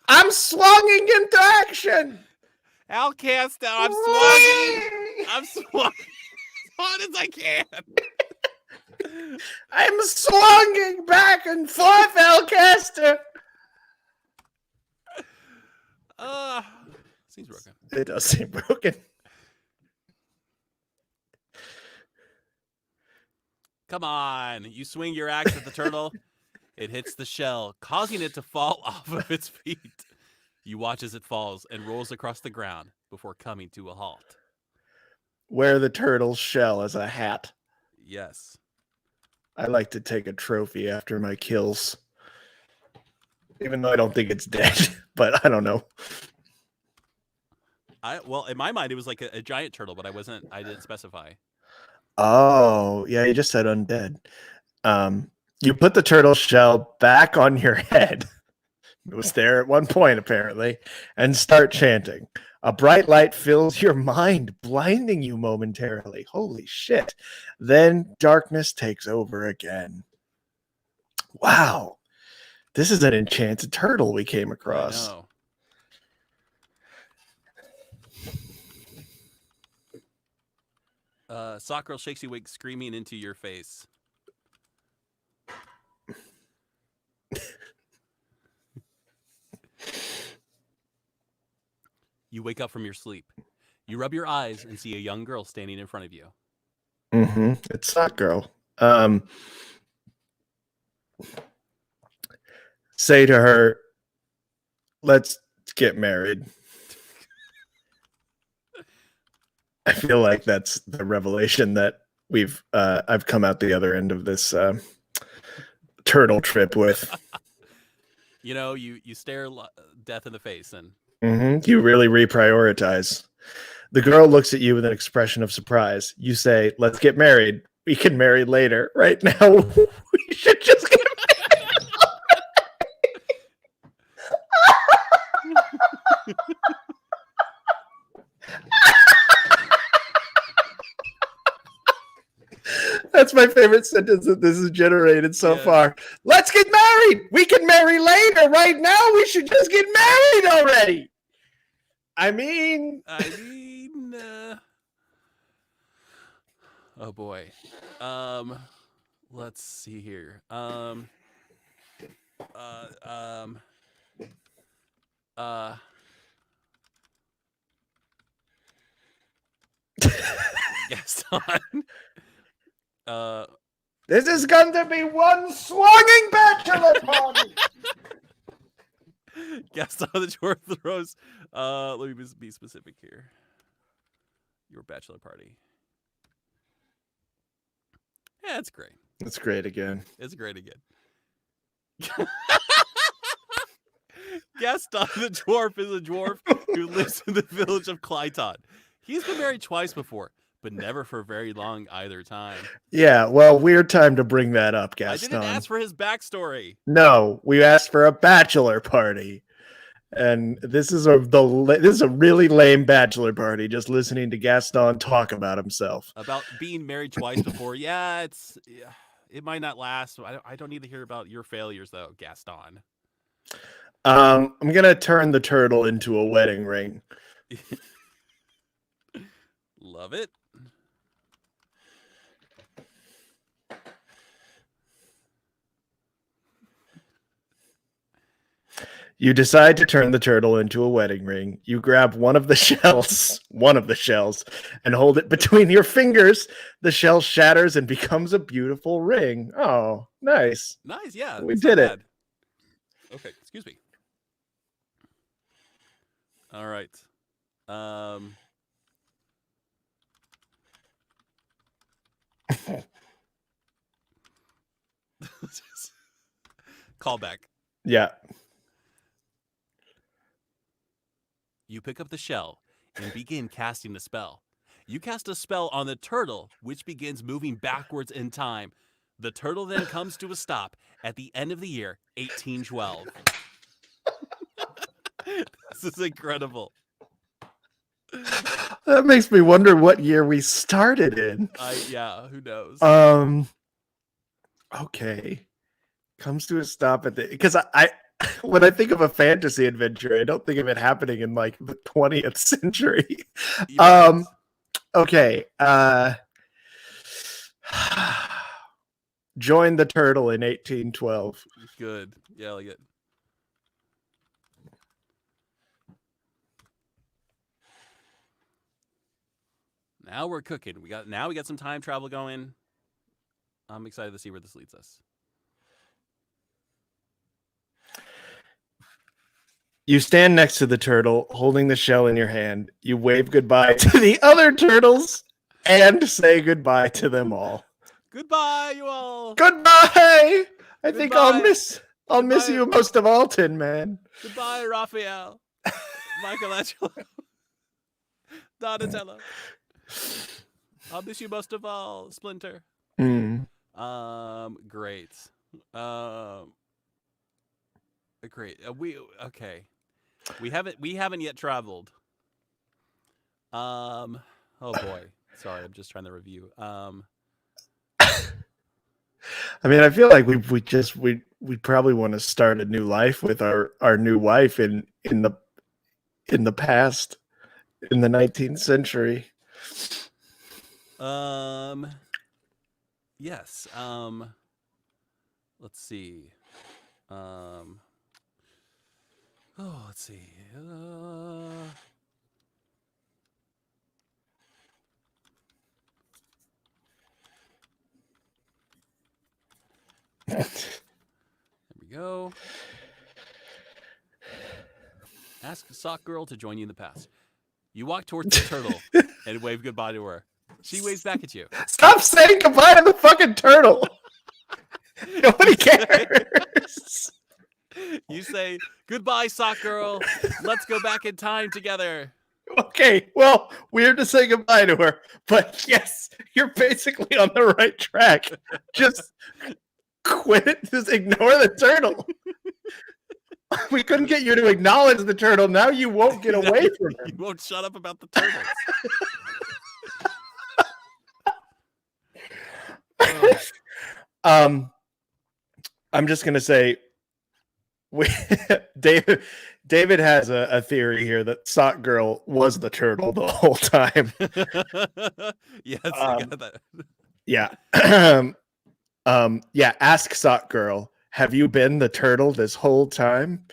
I'm swunging into action. Al Caston, I'm swunging. I'm swunging as hard as I can. I'm swunging back and forth, Alcaster. Seems broken. It does seem broken. Come on. You swing your axe at the turtle. It hits the shell, causing it to fall off of its feet. You watch as it falls and rolls across the ground before coming to a halt. Wear the turtle's shell as a hat. Yes. I like to take a trophy after my kills. Even though I don't think it's dead, but I don't know. Well, in my mind, it was like a giant turtle, but I didn't specify. Oh, yeah, you just said undead. You put the turtle shell back on your head. It was there at one point, apparently, and start chanting. A bright light fills your mind, blinding you momentarily. Holy shit. Then darkness takes over again. Wow. This is an enchanted turtle we came across. I know. Sockgirl shakes you awake, screaming into your face. You wake up from your sleep. You rub your eyes and see a young girl standing in front of you. Mm-hmm. It's Sockgirl. Say to her, let's get married. I feel like that's the revelation that I've come out the other end of this turtle trip with. You stare death in the face and you really reprioritize. The girl looks at you with an expression of surprise. You say, let's get married. We can marry later. Right now, we should just get married. That's my favorite sentence that this has generated so far. Let's get married. We can marry later. Right now, we should just get married already. I mean, oh boy. Let's see here. Gaston. This is going to be one swinging bachelor party. Gaston the dwarf throws. Let me be specific here. Your bachelor party. Yeah, it's great. It's great again. It's great again. Gaston the dwarf is a dwarf who lives in the village of Clyton. He's been married twice before, but never for very long either time. Yeah, well, weird time to bring that up, Gaston. I didn't ask for his backstory. No, we asked for a bachelor party. And this is a really lame bachelor party. Just listening to Gaston talk about himself. About being married twice before. Yeah, it might not last. I don't need to hear about your failures though, Gaston. I'm gonna turn the turtle into a wedding ring. Love it. You decide to turn the turtle into a wedding ring. You grab one of the shells, and hold it between your fingers. The shell shatters and becomes a beautiful ring. Oh, nice. Nice, yeah. We did it. Okay, excuse me. All right. Call back. Yeah. You pick up the shell and begin casting the spell. You cast a spell on the turtle, which begins moving backwards in time. The turtle then comes to a stop at the end of the year 1812. This is incredible. That makes me wonder what year we started in. Yeah, who knows? Okay. Comes to a stop at because I when I think of a fantasy adventure, I don't think of it happening in like the 20th century. Yes. Okay. Join the turtle in 1812. Good. Yeah, I like it. Now we're cooking. We got some time travel going. I'm excited to see where this leads us. You stand next to the turtle, holding the shell in your hand. You wave goodbye to the other turtles and say goodbye to them all. Goodbye, you all. Goodbye. I think I'll miss you most of all, Tin Man. Goodbye, Raphael, Michelangelo, Donatello. I'll miss you most of all, Splinter. Mm. Great. Great. We haven't yet traveled. Oh boy. Sorry, I'm just trying to review. I mean, I feel like we probably want to start a new life with our new wife in the past, in the 19th century. Yes. Let's see. Let's see. There we go. Ask the sock girl to join you in the past. You walk towards the turtle and wave goodbye to her. She waves back at you. Stop saying goodbye to the fucking turtle. Nobody cares. You say, goodbye, sock girl. Let's go back in time together. Okay, well, weird to say goodbye to her, but yes, you're basically on the right track. Just quit it. Just ignore the turtle. We couldn't get you to acknowledge the turtle. Now you won't get away from him. You won't shut up about the turtles. I'm just gonna say, David has a theory here that Sock Girl was the turtle the whole time. Yes, I got that. Yeah. Yeah. Ask Sock Girl, have you been the turtle this whole time?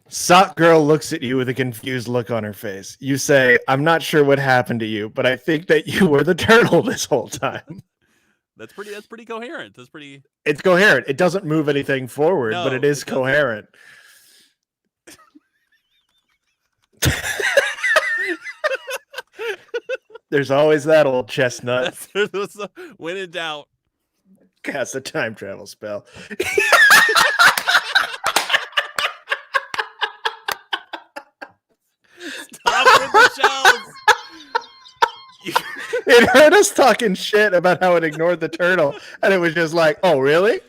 Sock Girl looks at you with a confused look on her face. You say, I'm not sure what happened to you, but I think that you were the turtle this whole time. That's pretty coherent. It's coherent. It doesn't move anything forward, but it is coherent. There's always that old chestnut. When in doubt, cast a time travel spell. ignored the shells. It heard us talking shit about how it ignored the turtle, and it was just like, "Oh, really?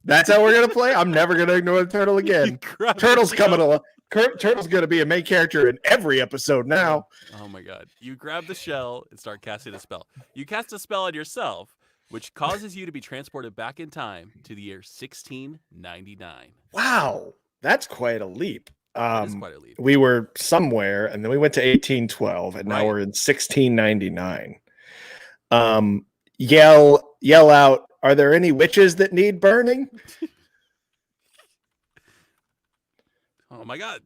That's how we're gonna play? I'm never gonna ignore the turtle again. Turtle's coming along. Turtle's gonna be a main character in every episode now." Oh my god! You grab the shell and start casting a spell. You cast a spell on yourself, which causes you to be transported back in time to the year 1699. Wow, that's quite a leap. That is quite a leap. We were somewhere, and then we went to 1812, and now we're in 1699. Yell out, "Are there any witches that need burning?" Oh my god.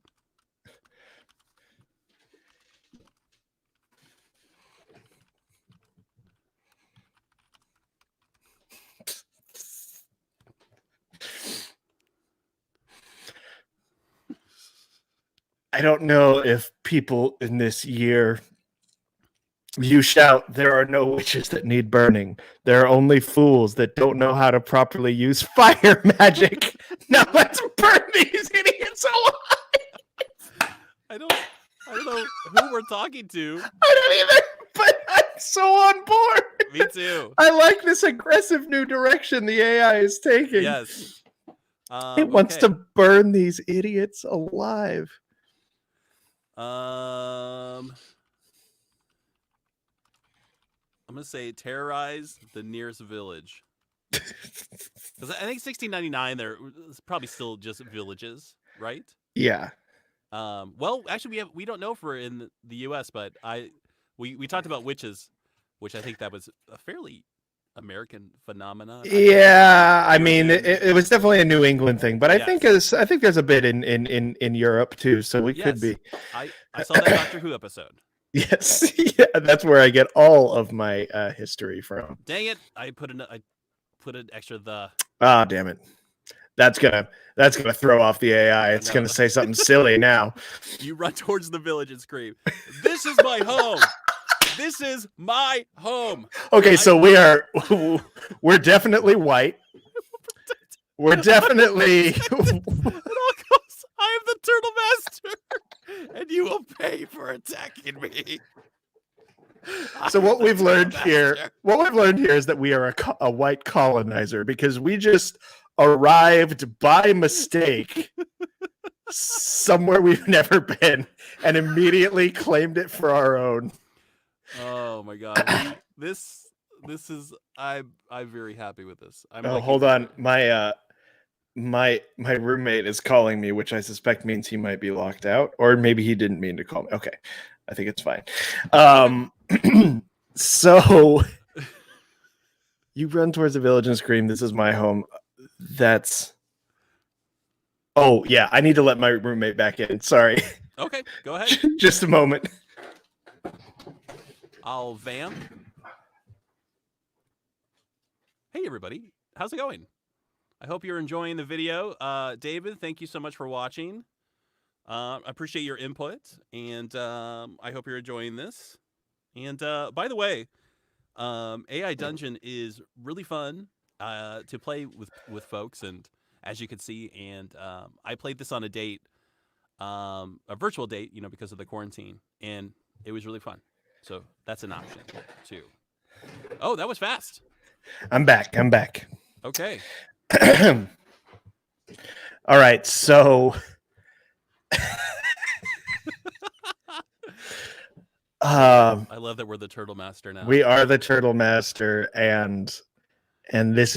I don't know if people in this year you shout, "There are no witches that need burning. There are only fools that don't know how to properly use fire magic. Now let's burn these idiots alive." I don't know who we're talking to. I don't either, but I'm so on board. Me too. I like this aggressive new direction the AI is taking. Yes. It wants to burn these idiots alive. I'm gonna say terrorize the nearest village. Because I think 1699 there's probably still just villages, right? Yeah. Well, actually, we don't know if we're in the U.S., but we talked about witches, which I think that was a fairly American phenomenon. Yeah, I mean, it was definitely a New England thing, but I think there's a bit in Europe too, so we could be. I saw that Doctor Who episode. Yes, yeah, that's where I get all of my history from. Dang it! I put an extra the. Ah, damn it! That's gonna throw off the AI. It's gonna say something silly now. You run towards the village and scream, "This is my home! This is my home!" Okay, so we're definitely white. We're definitely. At all costs, I am the Turtle Master, and you will pay for attacking me. So what we've learned here is that we are a white colonizer because we just arrived by mistake somewhere we've never been and immediately claimed it for our own. Oh my god. This is I'm very happy with this. Hold on. My roommate is calling me, which I suspect means he might be locked out, or maybe he didn't mean to call me. Okay. I think it's fine. So you run towards the village and scream, "This is my home." Oh yeah, I need to let my roommate back in. Sorry. Okay, go ahead. Just a moment. I'll vamp. Hey everybody, how's it going? I hope you're enjoying the video. David, thank you so much for watching. I appreciate your input, and I hope you're enjoying this. And by the way, AI Dungeon is really fun to play with folks, and as you can see, and I played this on a date, a virtual date, because of the quarantine, and it was really fun. So that's an option too. Oh, that was fast. I'm back. Okay. All right, so I love that we're the Turtle Master now. We are the Turtle Master, and this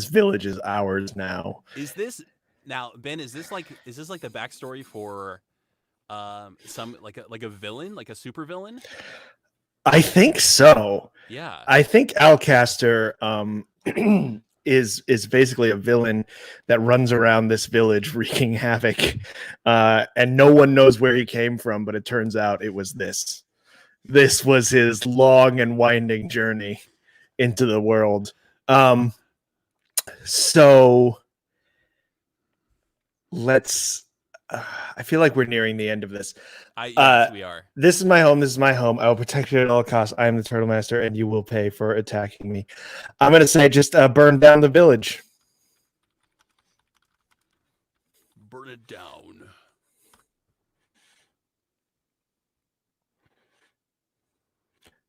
village is ours now. Is this now, Ben? Is this like the backstory for some like a villain, like a super villain? I think so. Yeah. I think Alcaster is basically a villain that runs around this village wreaking havoc, and no one knows where he came from. But it turns out it was this. This was his long and winding journey into the world. So let's. I feel like we're nearing the end of this. Yes, we are. This is my home. This is my home. I will protect you at all costs. I am the Turtle Master, and you will pay for attacking me. I'm going to say just burn down the village. Burn it down.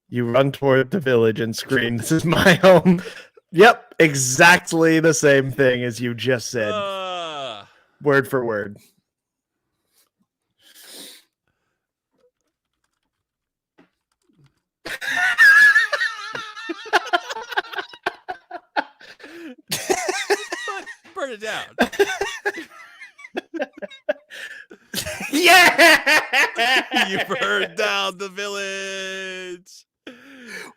You run toward the village and scream, "This is my home." Yep, exactly the same thing as you just said. Word for word. Burn it down. Yeah! You burned down the village.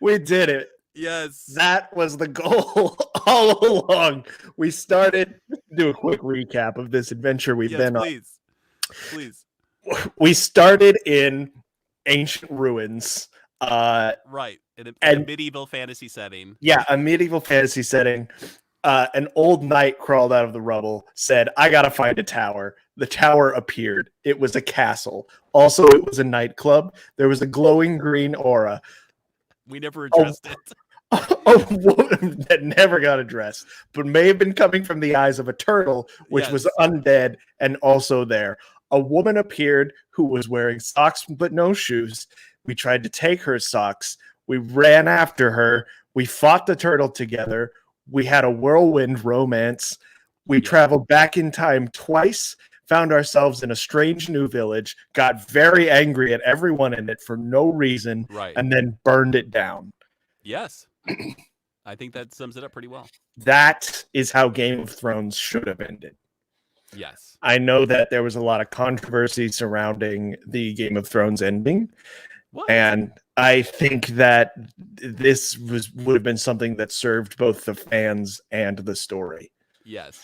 We did it. Yes. That was the goal all along. We started, do a quick recap of this adventure we've been on. Please. We started in ancient ruins. Right. In a medieval fantasy setting. Yeah, a medieval fantasy setting. An old knight crawled out of the rubble, said, "I gotta find a tower." The tower appeared. It was a castle. Also, it was a nightclub. There was a glowing green aura. We never addressed it. A woman that never got addressed, but may have been coming from the eyes of a turtle, which was undead and also there. A woman appeared who was wearing socks but no shoes. We tried to take her socks. We ran after her. We fought the turtle together. We had a whirlwind romance. We traveled back in time twice, found ourselves in a strange new village, got very angry at everyone in it for no reason, and then burned it down. Yes. I think that sums it up pretty well. That is how Game of Thrones should have ended. Yes. I know that there was a lot of controversy surrounding the Game of Thrones ending. What? And I think that this would have been something that served both the fans and the story. Yes.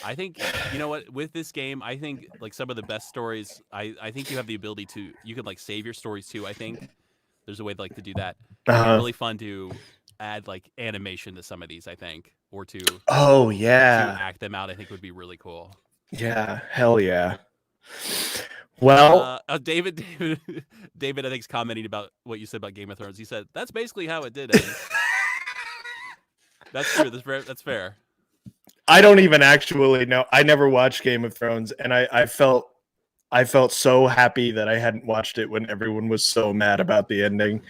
I think, you know what, with this game, I think like some of the best stories, I think you have the ability to, you could like save your stories too. I think there's a way to do that. It'd be really fun to add like animation to some of these, I think, or to to act them out. I think would be really cool. Yeah, hell yeah. Well, David, I think's commenting about what you said about Game of Thrones. He said that's basically how it did end. That's true. That's fair. I don't even actually know. I never watched Game of Thrones, and I felt so happy that I hadn't watched it when everyone was so mad about the ending.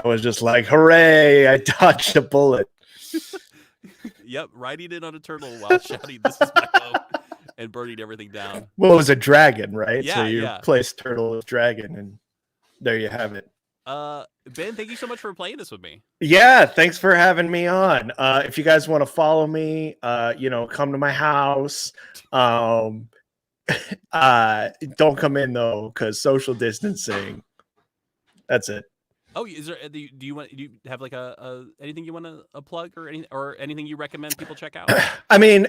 I was just like, hooray, I dodged a bullet. Yep, riding in on a turtle while shouting, "This is my home," and burning everything down. Well, it was a dragon, right? Yeah, so you place turtle as dragon, and there you have it. Ben, thank you so much for playing this with me. Yeah, thanks for having me on. If you guys want to follow me, come to my house. Don't come in though, because social distancing. That's it. Oh, is there? Do you have like a anything you want to plug or anything you recommend people check out? I mean,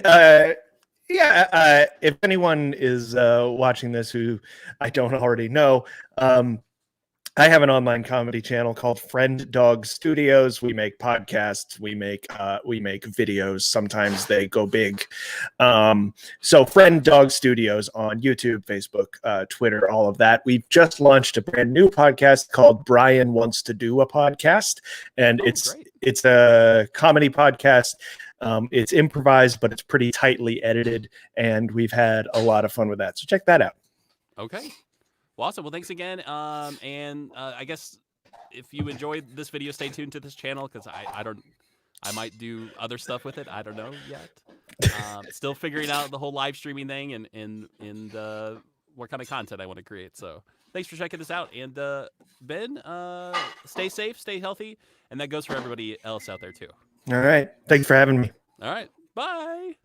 if anyone is watching this who I don't already know, I have an online comedy channel called Friend Dog Studios. We make podcasts. We make videos. Sometimes they go big. So Friend Dog Studios on YouTube, Facebook, Twitter, all of that. We've just launched a brand new podcast called Brian Wants to Do a Podcast, and it's a comedy podcast. It's improvised, but it's pretty tightly edited, and we've had a lot of fun with that. So check that out. Okay. Well, awesome. Well, thanks again. And I guess if you enjoyed this video, stay tuned to this channel because I might do other stuff with it. I don't know yet. Still figuring out the whole live streaming thing and what kind of content I want to create. So thanks for checking this out. And Ben, stay safe, stay healthy, and that goes for everybody else out there too. All right. Thanks for having me. All right. Bye.